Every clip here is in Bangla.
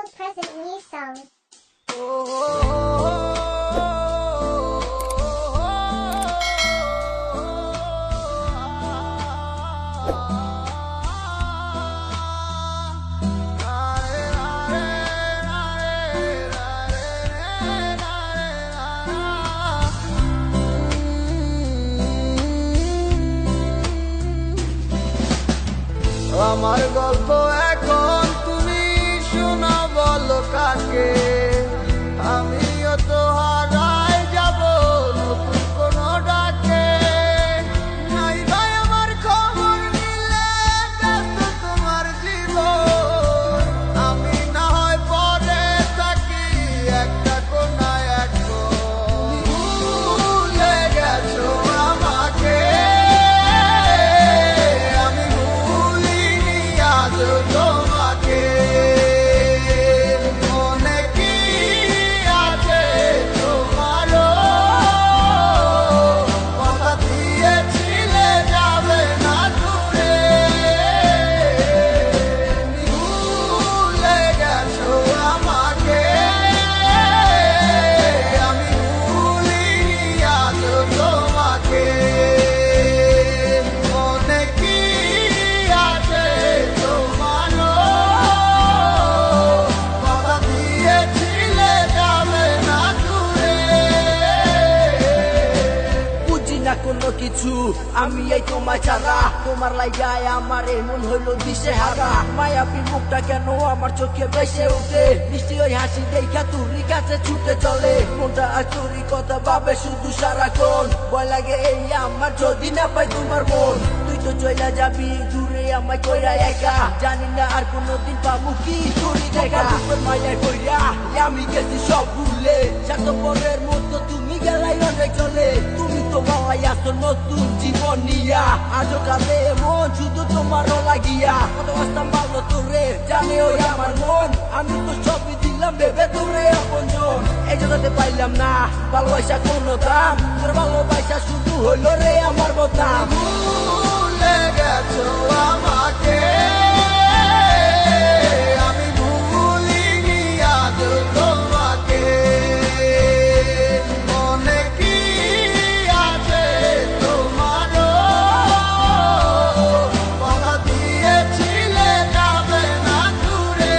special present new song. আমার গল্প এখন তুমি শোনা বলো কাকে, আমিও তো হারায় যাব নতুন কোনো ডাকে। নাই ভাই আমার খবর নিলে ব্যস্ত তোমার জীবন, আমি না হয় পরে থাকি একটা কোনায় এখন। ভুলে গেছো আমাকে, তোমাকে মনে কি আছে তোমারও, কথা দিয়েছিলে যাবে না দূরে। ভুলে গেছো আমাকে, আমি ভুলিনি আজ তোমাকে। মনে কি আছে কোনো কিছু, আমি এই তোমার ছাড়া, তোমার লাইগায় আমার এমন হইলো দিশে হারা। মায়াবী মুখটা কেন আমার চোখে বেসে উঠে, মিষ্টি ওই হাসি দেখা তুরি কাছে ছুটে চলে। মনটা আর তোরই কথা ভাবে শুধু সারাক্ষণ, ভয় লাগে এই আমার যদি না পাই তোমার মন। তুই তো চলে যাবি দূরে আমায় কইরা একা, জানি না আর কোনোদিন পাবো কি তোরই দেখা। মায়ের কইরা আমি গেছি সব ভুলে, স্বার্থপরের মতো তুমি গেলাই অনেক চলে। তুমি তো বাবাই আসো নতুন জীবন নিয়া, আজও কাঁদে মন শুধু তোমারও লাগিয়া। কত আসতাম ভালো তোরে জানে ওই আমার মন, আমি তো সবই দিলাম ভেবে তোরে আপনজন। এই জগতে পাইলাম না ভালোবাসা কোনো দাম, তোর ভালোবাসা শুধু হইলো রে আমার বদনাম। ভুলে গেছো আমাকে, আমি ভুলিনি আজ তোমাকে। মনে কি আছে তোমারও, কথা দিয়েছিলে যাবে না দূরে।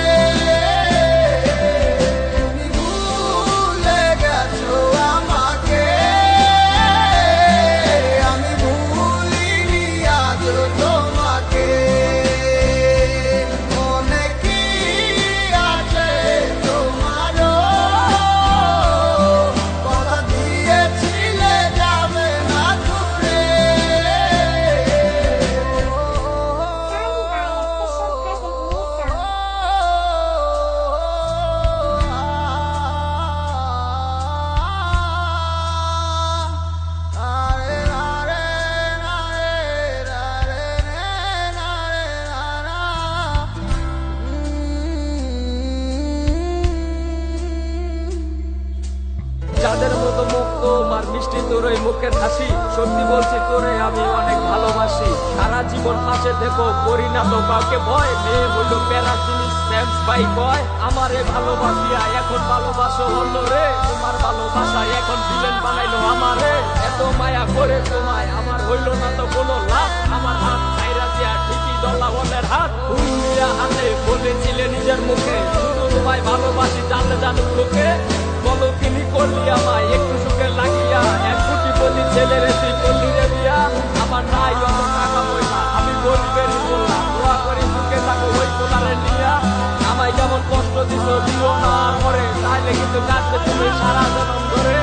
ভুলে গেছো আমাকে, আমি ভুলিনি আজ তোমাকে। মনে কি আছে তোমারও, কথা দিয়েছিলে যাবে না দূরে। যাদের মতো মুখ তোমার মিষ্টি তোর ওই মুখের হাসি, সত্যি বলছি তোরে আমি অনেক ভালোবাসি। সারা জীবন পাশে দেখো করি না তো কাউকে ভয়, মেয়ে হইলো প্যারা জিনিস স্যামস ভাই কয়। আমারে ভালোবাসিয়া এখন ভালোবাসো হলো রে, তোমার ভালোবাসা এখন ভিলেন বানাইলো আমারে। এত মায়া করে তোমায় আমার হইলো না তো কোনো লাভ, আমার হাত ছাইরা দিয়া ঠিকই ডলা বলের হাত। হুইয়া হাতে বলেছিলে নিজের মুখে শুধু তোমায় ভালোবাসি, জানলে জানুক লোকে। বলো তিনি করলি আমায় একটু সুখে লাগিয়া, এক কোটি প্রতি ছেলের তুই করলি রে বিয়া। আমার নাই অত টাকা পয়সা, আমি গরিবেরই বললাম, দোয়া করি সুখে থাকো ওই কোলারে নিয়া। আমায় যেমন কষ্ট দিছো দিও না আর পরে, তাইলে কিন্তু কাঁদবে তুমি সারা জনম ধরে।